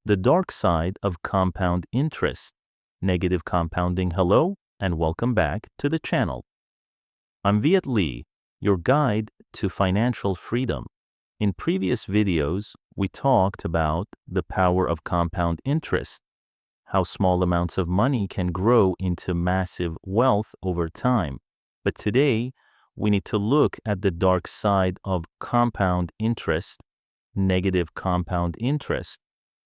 The dark side of compound interest, negative compounding. Hello, and welcome back to the channel. I'm Viet, your guide to financial freedom. In previous videos, we talked about the power of compound interest, how small amounts of money can grow into massive wealth over time. But today, we need to look at the dark side of compound interest, negative compound interest.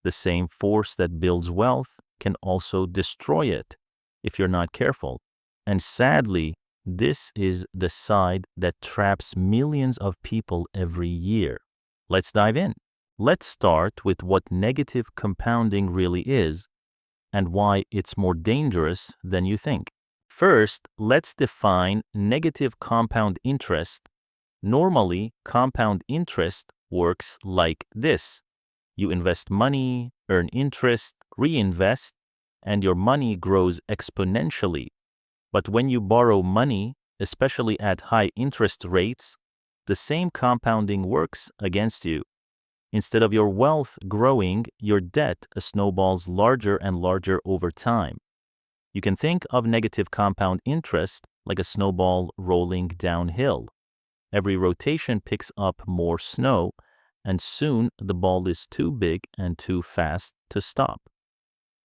The same force that builds wealth can also destroy it if you're not careful. And sadly, this is the side that traps millions of people every year. Let's dive in. Let's start with what negative compounding really is and why it's more dangerous than you think. First, let's define negative compound interest. Normally, compound interest works like this. You invest money, earn interest, reinvest, and your money grows exponentially. But when you borrow money, especially at high interest rates, the same compounding works against you. Instead of your wealth growing, your debt snowballs larger and larger over time. You can think of negative compound interest like a snowball rolling downhill. Every rotation picks up more snow, and soon the ball is too big and too fast to stop.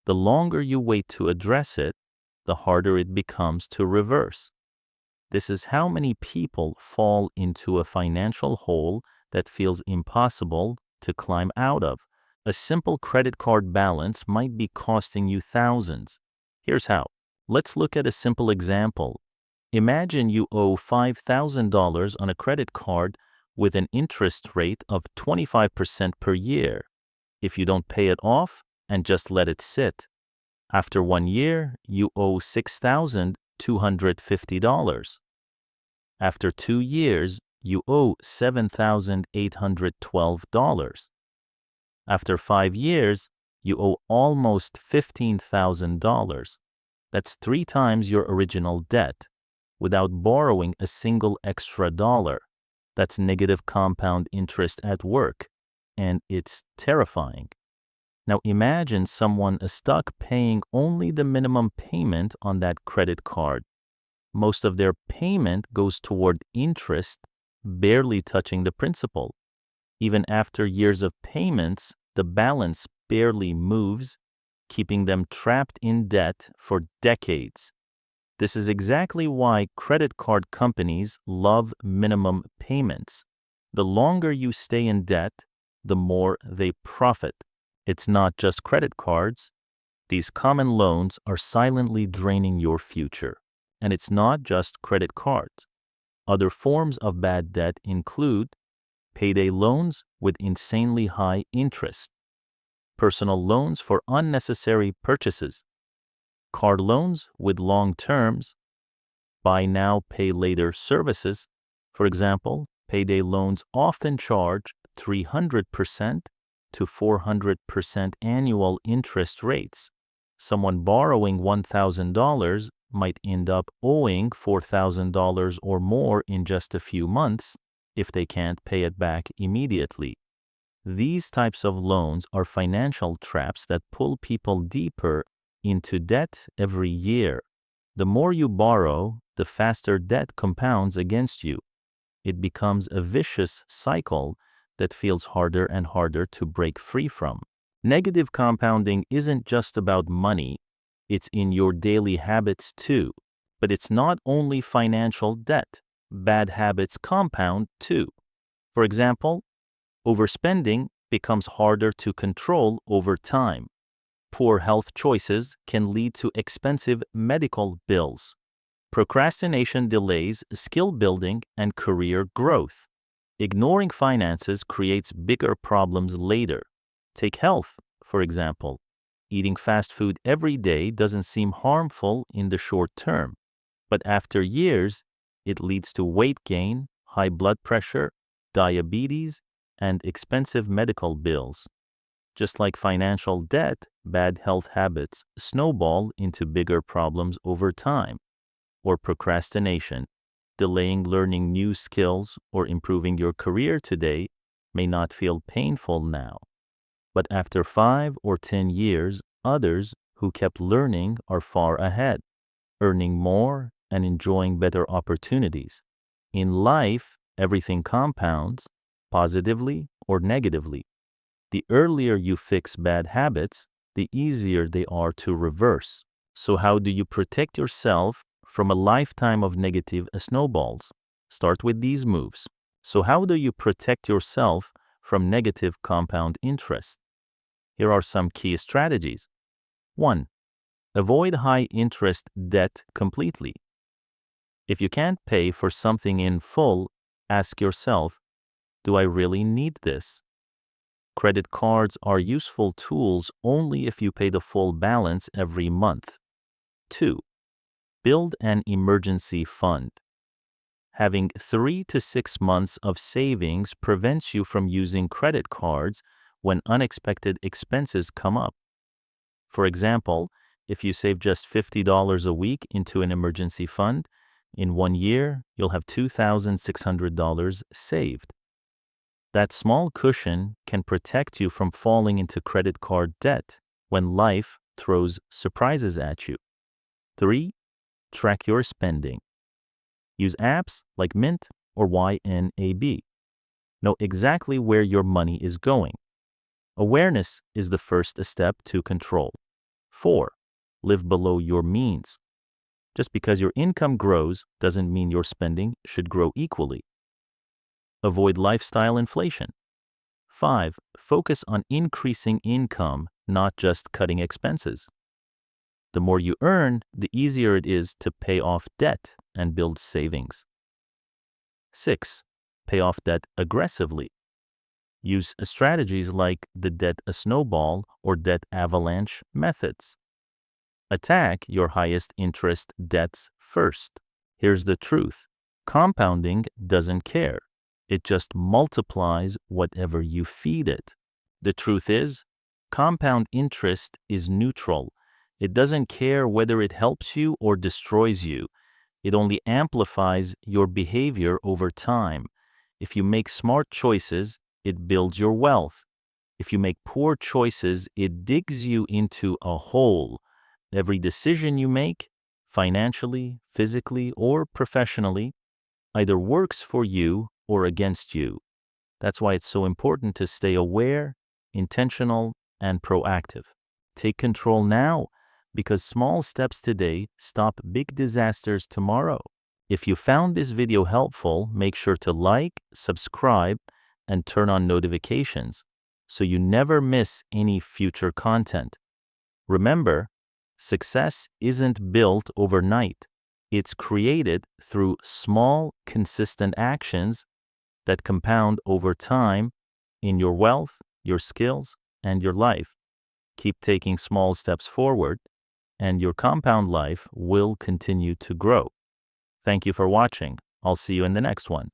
The longer you wait to address it, the harder it becomes to reverse. This is how many people fall into a financial hole that feels impossible to climb out of. A simple credit card balance might be costing you thousands. Here's how. Let's look at a simple example. Imagine you owe $5,000 on a credit card with an interest rate of 25% per year. If you don't pay it off and just let it sit, after 1 year, you owe $6,250. After 2 years, you owe $7,812. After 5 years, you owe almost $15,000. That's 3 times your original debt, without borrowing a single extra dollar. That's negative compound interest at work, and it's terrifying. Now imagine someone stuck paying only the minimum payment on that credit card. Most of their payment goes toward interest, barely touching the principal. Even after years of payments, the balance barely moves, keeping them trapped in debt for decades. This is exactly why credit card companies love minimum payments. The longer you stay in debt, the more they profit. It's not just credit cards. These common loans are silently draining your future. And it's not just credit cards. Other forms of bad debt include payday loans with insanely high interest, personal loans for unnecessary purchases, card loans with long terms, buy now, pay later services. For example, payday loans often charge 300% to 400% annual interest rates. Someone borrowing $1,000 might end up owing $4,000 or more in just a few months if they can't pay it back immediately. These types of loans are financial traps that pull people deeper into debt every year. The more you borrow, the faster debt compounds against you. It becomes a vicious cycle that feels harder and harder to break free from. Negative compounding isn't just about money, it's in your daily habits too. But it's not only financial debt. Bad habits compound too. For example, overspending becomes harder to control over time. Poor health choices can lead to expensive medical bills. Procrastination delays skill building and career growth. Ignoring finances creates bigger problems later. Take health, for example. Eating fast food every day doesn't seem harmful in the short term, but after years, it leads to weight gain, high blood pressure, diabetes, and expensive medical bills. Just like financial debt, bad health habits snowball into bigger problems over time. Or procrastination. Delaying learning new skills or improving your career today may not feel painful now, But after 5 or 10 years, others who kept learning are far ahead, earning more and enjoying better opportunities. In life, everything compounds, positively or negatively. The earlier you fix bad habits, the easier they are to reverse. So how do you protect yourself from a lifetime of negative snowballs? Start with these moves. So how do you protect yourself from negative compound interest? Here are some key strategies. 1. Avoid high-interest debt completely. If you can't pay for something in full, ask yourself, do I really need this? Credit cards are useful tools only if you pay the full balance every month. 2. Build an emergency fund. Having 3 to 6 months of savings prevents you from using credit cards when unexpected expenses come up. For example, if you save just $50 a week into an emergency fund, in 1 year, you'll have $2,600 saved. That small cushion can protect you from falling into credit card debt when life throws surprises at you. 3. Track your spending. Use apps like Mint or YNAB. Know exactly where your money is going. Awareness is the first step to control. 4. Live below your means. Just because your income grows doesn't mean your spending should grow equally. Avoid lifestyle inflation. 5. Focus on increasing income, not just cutting expenses. The more you earn, the easier it is to pay off debt and build savings. 6. Pay off debt aggressively. Use strategies like the debt snowball or debt avalanche methods. Attack your highest interest debts first. Here's the truth. Compounding doesn't care. It just multiplies whatever you feed it. The truth is, compound interest is neutral. It doesn't care whether it helps you or destroys you. It only amplifies your behavior over time. If you make smart choices, it builds your wealth. If you make poor choices, it digs you into a hole. Every decision you make, financially, physically, or professionally, either works for you or against you. That's why it's so important to stay aware, intentional, and proactive. Take control now, because small steps today stop big disasters tomorrow. If you found this video helpful, make sure to like, subscribe, and turn on notifications so you never miss any future content. Remember, success isn't built overnight. It's created through small, consistent actions that compound over time in your wealth, your skills, and your life. Keep taking small steps forward, and your compound life will continue to grow. Thank you for watching. I'll see you in the next one.